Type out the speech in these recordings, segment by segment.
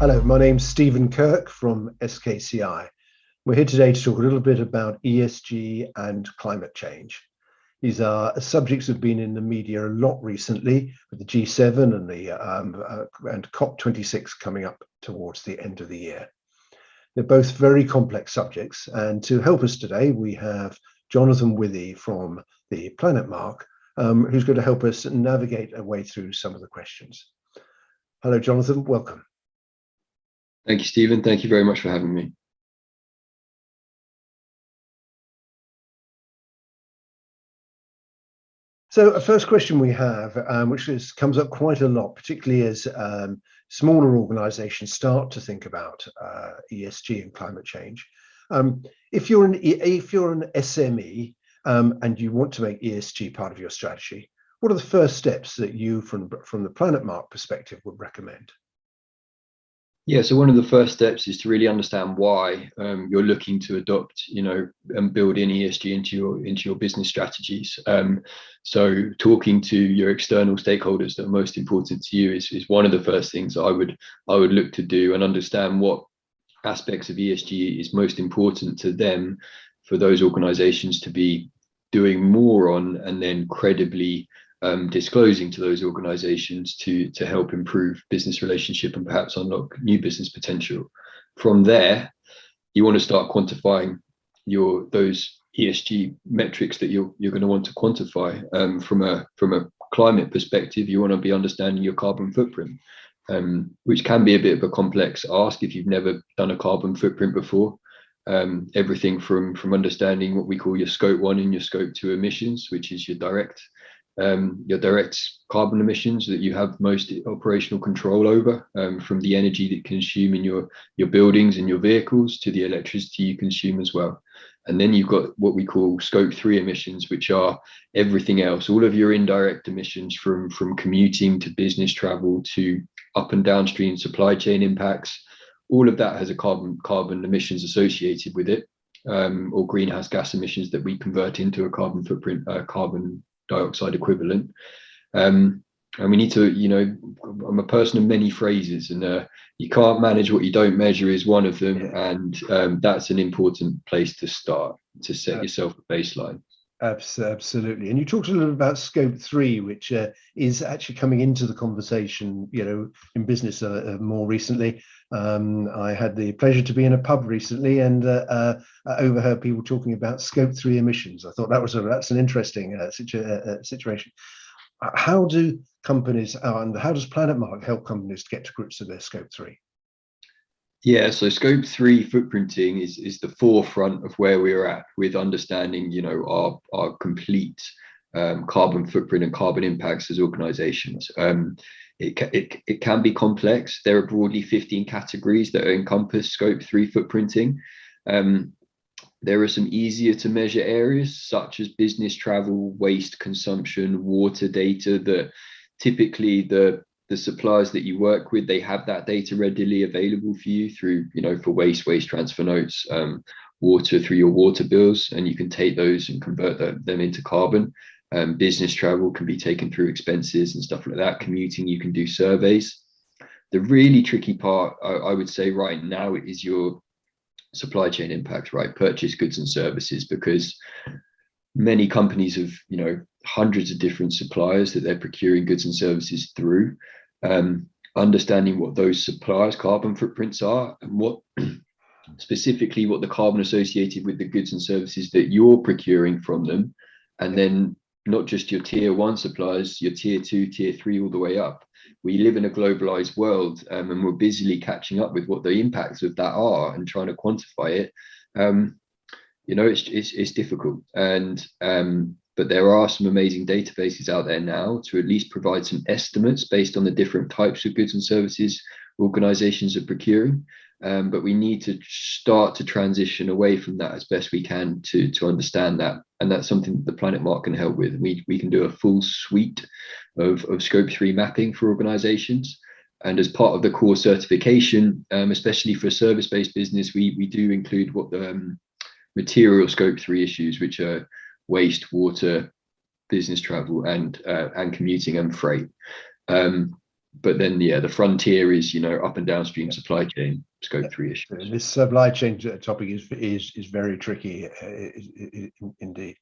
Hello, my name's Stephen Kirk from SKCI. We're here today to talk a little bit about ESG and climate change. These are subjects that have been in the media a lot recently, with the G7 and COP26 coming up towards the end of the year. They're both very complex subjects, and to help us today, we have Jonathan Withey from the Planet Mark, who's going to help us navigate our way through some of the questions. Hello, Jonathan, welcome. Thank you, Stephen. Thank you very much for having me. So a first question we have, which comes up quite a lot, particularly as smaller organizations start to think about ESG and climate change. If you're an SME and you want to make ESG part of your strategy, what are the first steps that you, from the Planet Mark perspective, would recommend? Yeah, so one of the first steps is to really understand why you're looking to adopt, and build in ESG into your business strategies. So talking to your external stakeholders that are most important to you is one of the first things I would look to do, and understand what aspects of ESG is most important to them, for those organizations to be doing more on, and then credibly disclosing to those organizations to help improve business relationship and perhaps unlock new business potential. From there, you want to start quantifying those ESG metrics that you're going to want to quantify. From a climate perspective, you want to be understanding your carbon footprint, which can be a bit of a complex ask if you've never done a carbon footprint before. Everything from understanding what we call your scope 1 and your scope 2 emissions, which is your direct carbon emissions that you have most operational control over, from the energy that you consume in your buildings and your vehicles, to the electricity you consume as well. And then you've got what we call scope 3 emissions, which are everything else, all of your indirect emissions, from commuting to business travel to up and downstream supply chain impacts. All of that has a carbon emissions associated with it, or greenhouse gas emissions that we convert into a carbon footprint, carbon dioxide equivalent. And we need to, I'm a person of many phrases, and you can't manage what you don't measure is one of them. And that's an important place to start, to set yourself a baseline. Absolutely. And you talked a little about scope 3, which is actually coming into the conversation, in business more recently. I had the pleasure to be in a pub recently and overheard people talking about scope 3 emissions. I thought that's an interesting situation. How do companies, and how does Planet Mark help companies to get to grips with their scope 3? Yeah, so scope 3 footprinting is the forefront of where we're at with understanding, our complete carbon footprint and carbon impacts as organizations. It can be complex. There are broadly 15 categories that encompass scope 3 footprinting. There are some easier to measure areas, such as business travel, waste consumption, water data, that typically the suppliers that you work with, they have that data readily available for you through, for waste transfer notes, water through your water bills, and you can take those and convert them into carbon. Business travel can be taken through expenses and stuff like that. Commuting, you can do surveys. The really tricky part, I would say right now, is your supply chain impact, right? Purchase goods and services, because many companies have, hundreds of different suppliers that they're procuring goods and services through. Understanding what those suppliers' carbon footprints are, and what specifically what the carbon associated with the goods and services that you're procuring from them, and then not just your tier 1 suppliers, your tier 2, tier 3, all the way up. We live in a globalized world, and we're busily catching up with what the impacts of that are and trying to quantify it. It's difficult, and but there are some amazing databases out there now to at least provide some estimates based on the different types of goods and services organizations are procuring. But we need to start to transition away from that as best we can to understand that. And that's something that the Planet Mark can help with. We can do a full suite of scope 3 mapping for organizations. And as part of the core certification, especially for service-based business, we do include what the material scope 3 issues, which are waste, water, business travel, and commuting and freight. but then the frontier is up and downstream supply chain scope 3 issues. This supply chain topic is very tricky indeed.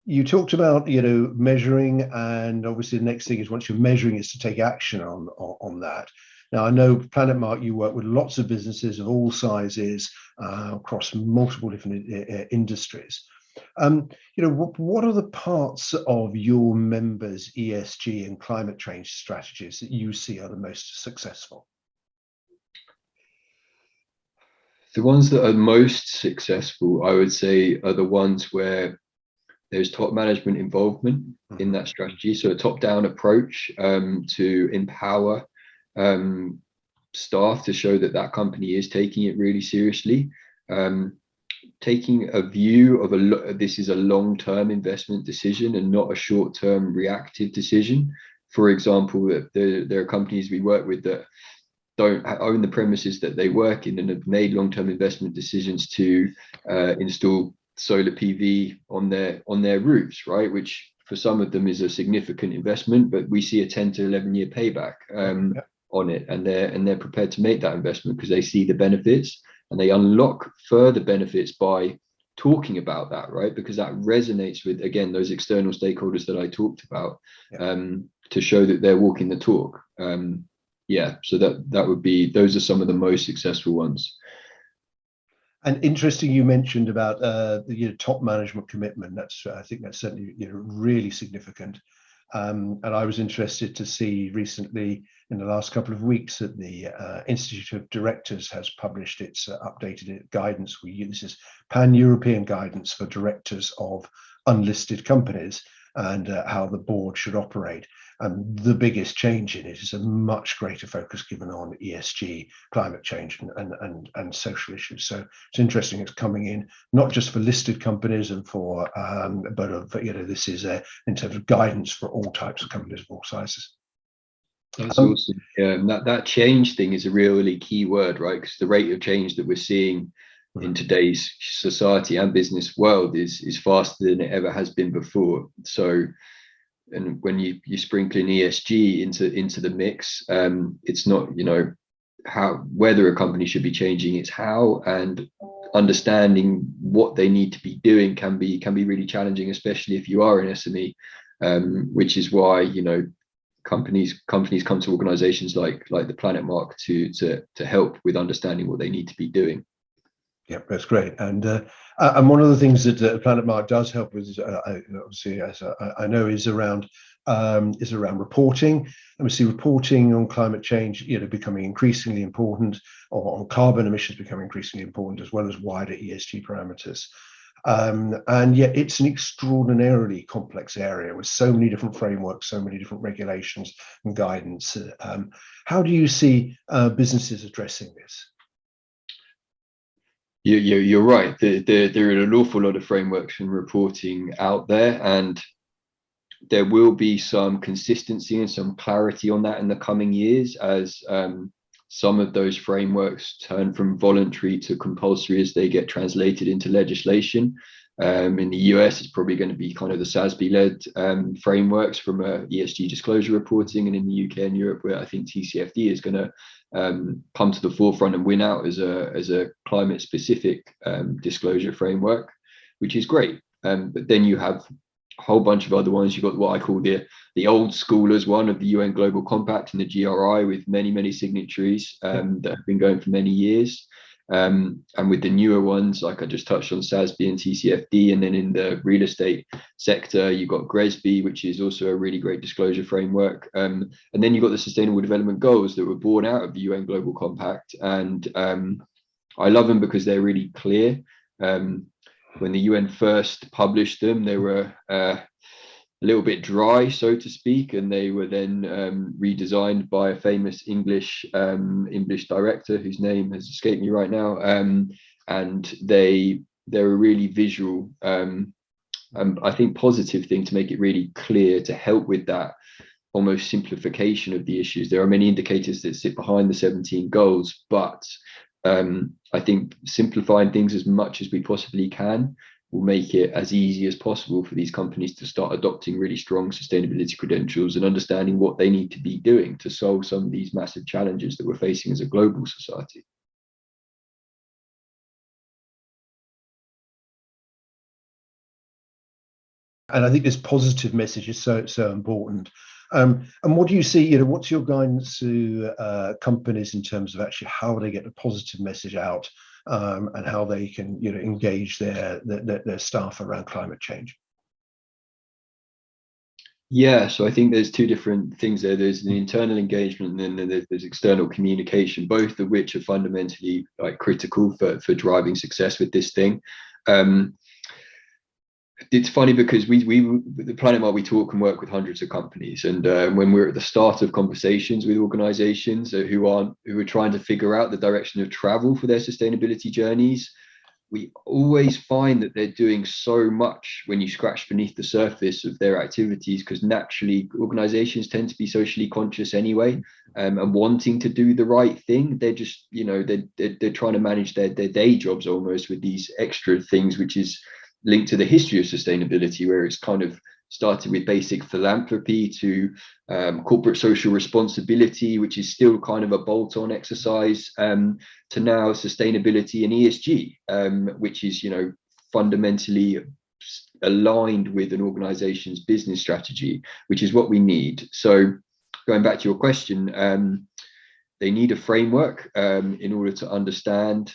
You talked about measuring, and obviously the next thing is, once you're measuring, is to take action on that. Now, I know Planet Mark, you work with lots of businesses of all sizes across multiple different industries. What are the parts of your members' ESG and climate change strategies that you see are the most successful? The ones that are most successful, I would say, are the ones where there's top management involvement in that strategy. So a top-down approach to empower staff to show that company is taking it really seriously. Taking a view of this is a long-term investment decision and not a short-term reactive decision. For example, there are companies we work with that don't own the premises that they work in and have made long-term investment decisions to install solar PV on their roofs, right? Which for some of them is a significant investment, but we see a 10 to 11 year payback on it, and they're prepared to make that investment because they see the benefits, and they unlock further benefits by talking about that, right? Because that resonates with, again, those external stakeholders that I talked about, to show that they're walking the talk. So that would be, those are some of the most successful ones. And interesting, you mentioned about the top management commitment. I think that's certainly really significant. And I was interested to see recently, in the last couple of weeks, that the Institute of Directors has published its updated guidance. This is pan-European guidance for directors of unlisted companies and how the board should operate. And the biggest change in it is a much greater focus given on ESG, climate change, and social issues. So it's interesting. It's coming in not just for listed companies and for, but this is in terms of guidance for all types of companies of all sizes. That's awesome. Yeah, and that change thing is a really key word, right? Because the rate of change that we're seeing in today's society and business world is faster than it ever has been before. So, and when you sprinkle in ESG into the mix, it's not whether a company should be changing, it's how, and understanding what they need to be doing can be really challenging, especially if you are an SME, which is why companies come to organizations like the Planet Mark to help with understanding what they need to be doing. Yeah, that's great. And one of the things that Planet Mark does help with, obviously, as I know, is around reporting. And we see reporting on climate change, becoming increasingly important, or on carbon emissions becoming increasingly important, as well as wider ESG parameters. And yet it's an extraordinarily complex area with so many different frameworks, so many different regulations and guidance. How do you see businesses addressing this? You're right. There are an awful lot of frameworks and reporting out there, and there will be some consistency and some clarity on that in the coming years as some of those frameworks turn from voluntary to compulsory as they get translated into legislation. In the US, it's probably going to be kind of the SASB-led frameworks from ESG disclosure reporting, and in the UK and Europe, where I think TCFD is going to come to the forefront and win out as a climate-specific disclosure framework, which is great. But then you have a whole bunch of other ones. You've got what I call the old schoolers one of the UN Global Compact and the GRI, with many signatories that have been going for many years. And with the newer ones, like I just touched on, SASB and TCFD, and then in the real estate sector, you've got GRESB, which is also a really great disclosure framework. And then you've got the Sustainable Development Goals that were born out of the UN Global Compact. And I love them because they're really clear. When the UN first published them, they were a little bit dry, so to speak, and they were then redesigned by a famous English director whose name has escaped me right now. And they're a really visual, I think, positive thing to make it really clear, to help with that almost simplification of the issues. There are many indicators that sit behind the 17 goals, but I think simplifying things as much as we possibly can will make it as easy as possible for these companies to start adopting really strong sustainability credentials and understanding what they need to be doing to solve some of these massive challenges that we're facing as a global society. And I think this positive message is so important. And what do you see? What's your guidance to companies in terms of actually how they get the positive message out, and how they can engage their staff around climate change? Yeah, so I think there's two different things there. There's the internal engagement, and then there's external communication, both of which are fundamentally critical for driving success with this thing. It's funny because the Planet Mark, we talk and work with hundreds of companies, and when we're at the start of conversations with organizations who are trying to figure out the direction of travel for their sustainability journeys, we always find that they're doing so much when you scratch beneath the surface of their activities, because naturally organizations tend to be socially conscious anyway, and wanting to do the right thing. They're just they're trying to manage their day jobs almost with these extra things, which is linked to the history of sustainability, where it's kind of started with basic philanthropy to corporate social responsibility, which is still kind of a bolt-on exercise, to now sustainability and ESG, which is fundamentally aligned with an organization's business strategy, which is what we need. So going back to your question, they need a framework in order to understand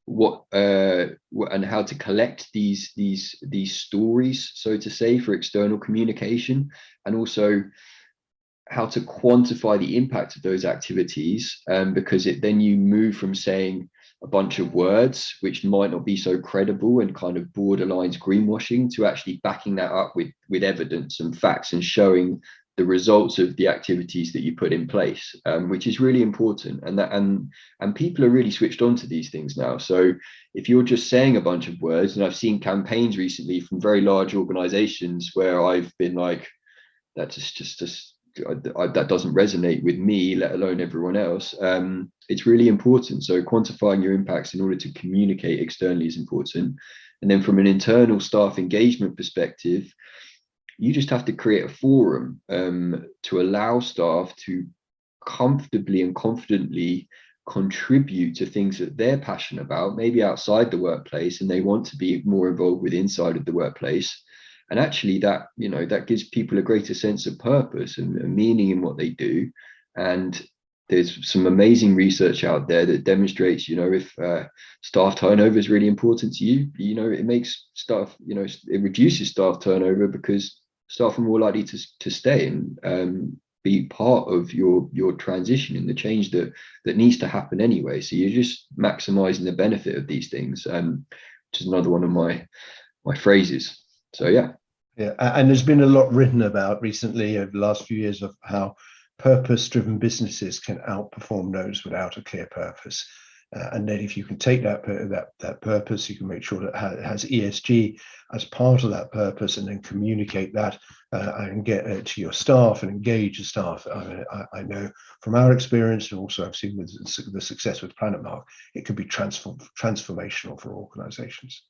what and how to collect these stories, so to say, for external communication, and also how to quantify the impact of those activities, because then you move from saying a bunch of words which might not be so credible and kind of borderlines greenwashing, to actually backing that up with evidence and facts and showing the results of the activities that you put in place, which is really important. And people are really switched on to these things now. So if you're just saying a bunch of words, and I've seen campaigns recently from very large organizations where I've been like, that doesn't resonate with me, let alone everyone else. It's really important. So quantifying your impacts in order to communicate externally is important. And then from an internal staff engagement perspective, you just have to create a forum to allow staff to comfortably and confidently contribute to things that they're passionate about, maybe outside the workplace, and they want to be more involved with inside of the workplace. And actually that gives people a greater sense of purpose and meaning in what they do. And there's some amazing research out there that demonstrates, if staff turnover is really important to you, it makes staff, it reduces staff turnover because staff are more likely to stay and be part of your transition in the change that needs to happen anyway. So you're just maximizing the benefit of these things, which is another one of my phrases. So yeah, and there's been a lot written about recently over the last few years of how purpose-driven businesses can outperform those without a clear purpose. And then if you can take that purpose, you can make sure that it has ESG as part of that purpose, and then communicate that and get it to your staff and engage the staff. I know from our experience, and also I've seen with the success with Planet Mark, it could be transformational for organizations.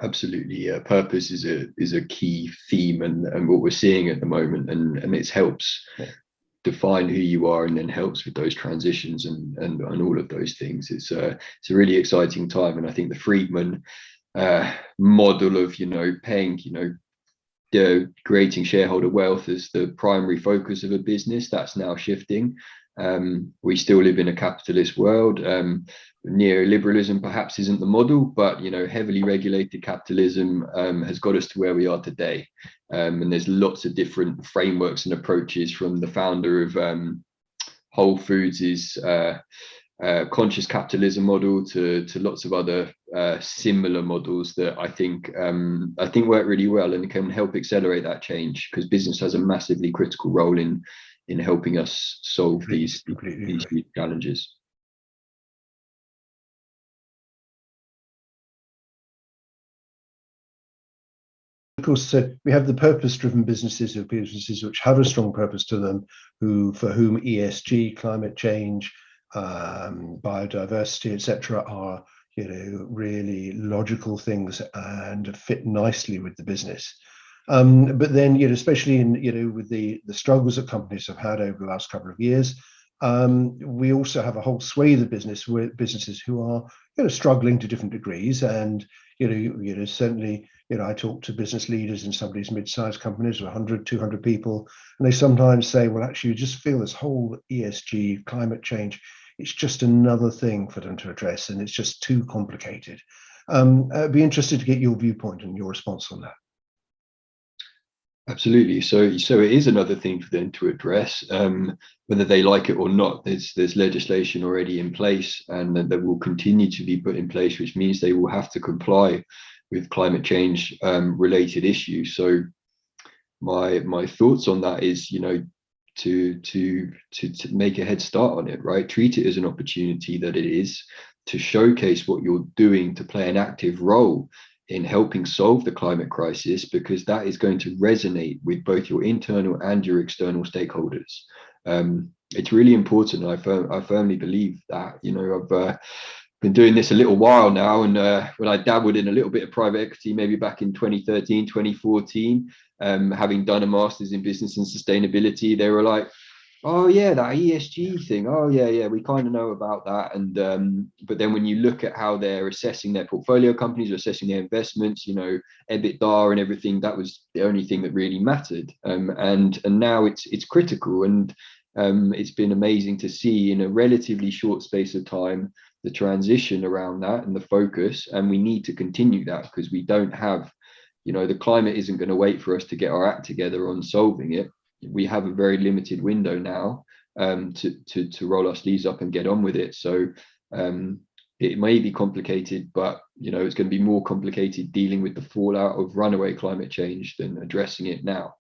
Absolutely, yeah. Purpose is a key theme, and what we're seeing at the moment, and it helps define who you are, and then helps with those transitions and all of those things. It's a really exciting time, and I think the Friedman model of paying creating shareholder wealth as the primary focus of a business, that's now shifting. We still live in a capitalist world. Neoliberalism perhaps isn't the model, but heavily regulated capitalism has got us to where we are today. And there's lots of different frameworks and approaches, from the founder of Whole Foods' conscious capitalism model to lots of other similar models that I think work really well and can help accelerate that change, because business has a massively critical role in helping us solve these challenges. Of course, so we have the purpose-driven businesses, or businesses which have a strong purpose to them, for whom ESG, climate change, biodiversity, etc., are really logical things and fit nicely with the business. But then, especially in, with the struggles that companies have had over the last couple of years, we also have a whole swathe of businesses who are, struggling to different degrees. And, certainly, I talk to business leaders in some of these mid-sized companies with 100, 200 people, and they sometimes say, well, actually, you just feel this whole ESG, climate change, it's just another thing for them to address, and it's just too complicated. I'd be interested to get your viewpoint and your response on that. Absolutely. So it is another thing for them to address, whether they like it or not. There's legislation already in place, and that will continue to be put in place, which means they will have to comply with climate change related issues. So my thoughts on that is, to make a head start on it, right? Treat it as an opportunity that it is, to showcase what you're doing, to play an active role in helping solve the climate crisis, because that is going to resonate with both your internal and your external stakeholders. It's really important. I firmly believe that. I've been doing this a little while now, and when I dabbled in a little bit of private equity, maybe back in 2013, 2014, having done a master's in business and sustainability, they were like, oh yeah, that ESG thing. Oh yeah, we kind of know about that. And but then when you look at how they're assessing their portfolio companies, or assessing their investments, EBITDA and everything, that was the only thing that really mattered. And now it's critical, and it's been amazing to see in a relatively short space of time the transition around that and the focus. And we need to continue that, because we don't have, the climate isn't going to wait for us to get our act together on solving it. We have a very limited window now to roll our sleeves up and get on with it. So it may be complicated, but it's going to be more complicated dealing with the fallout of runaway climate change than addressing it now.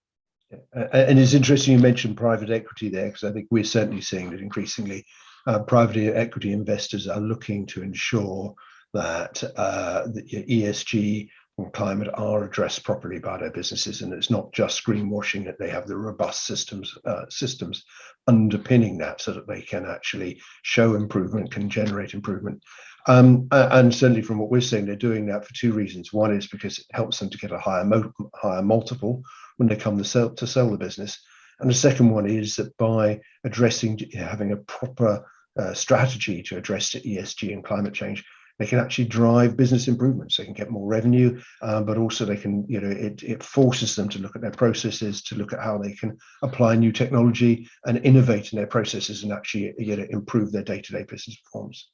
And it's interesting you mentioned private equity there, because I think we're certainly seeing that increasingly private equity investors are looking to ensure that the ESG and climate are addressed properly by their businesses, and it's not just greenwashing, that they have the robust systems underpinning that, so that they can actually show improvement, can generate improvement. And certainly from what we're seeing, they're doing that for two reasons. One is because it helps them to get a higher multiple when they come to sell the business, and the second one is that by having a proper strategy to address the ESG and climate change, they can actually drive business improvements. They can get more revenue, but also they can, it forces them to look at their processes, to look at how they can apply new technology and innovate in their processes, and actually, improve their day-to-day business performance.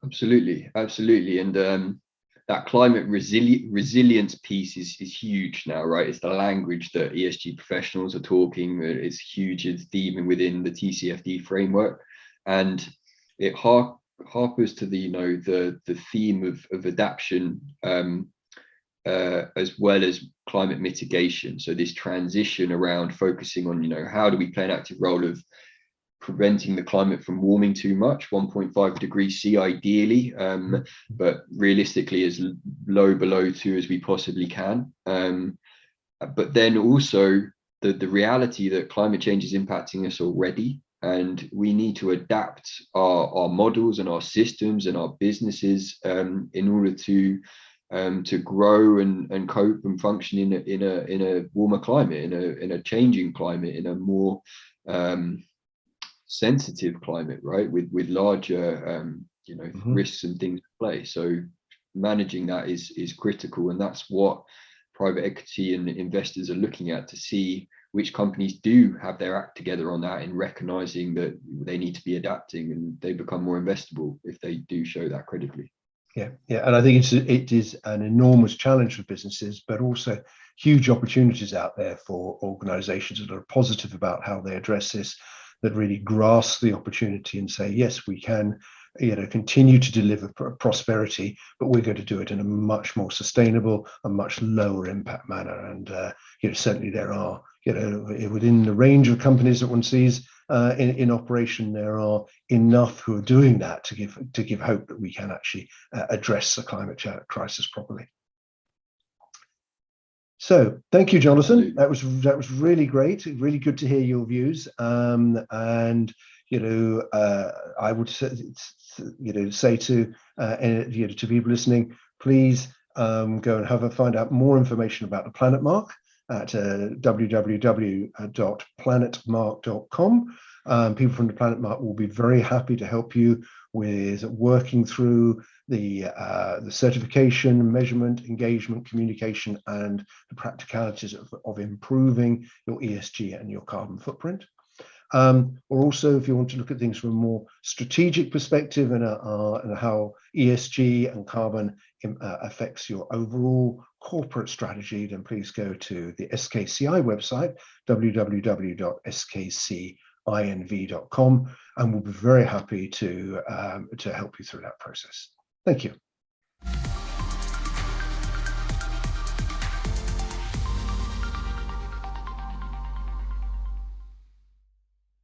Absolutely. And that climate resilience piece is huge now, right? It's the language that ESG professionals are talking. It's huge. It's theme within the TCFD framework, and it harpers to the theme of adaptation, as well as climate mitigation. So this transition around focusing on, how do we play an active role of preventing the climate from warming too much, 1.5 degrees C ideally, but realistically as low below 2 as we possibly can. But then also the reality that climate change is impacting us already, and we need to adapt our models and our systems and our businesses in order to grow and cope and function in a warmer climate, in a changing climate, in a more sensitive climate, right, with larger risks and things at play. So managing that is critical, and that's what private equity and investors are looking at, to see which companies do have their act together on that, in recognizing that they need to be adapting, and they become more investable if they do show that credibly. Yeah, and I think it is an enormous challenge for businesses, but also huge opportunities out there for organizations that are positive about how they address this, that really grasp the opportunity and say, yes, we can continue to deliver prosperity, but we're going to do it in a much more sustainable and much lower impact manner. And certainly there are, within the range of companies that one sees in operation, there are enough who are doing that to give hope that we can actually address the climate crisis properly. So thank you, Jonathan. That was really great. Really good to hear your views. And I would say, say to to people listening, please go and find out more information about the Planet Mark at www.planetmark.com. People from the Planet Mark will be very happy to help you with working through the certification, measurement, engagement, communication, and the practicalities of improving your ESG and your carbon footprint. Or also, if you want to look at things from a more strategic perspective and how ESG and carbon affects your overall corporate strategy, then please go to the SKCI website, www.skcinv.com, and we'll be very happy to help you through that process. Thank you.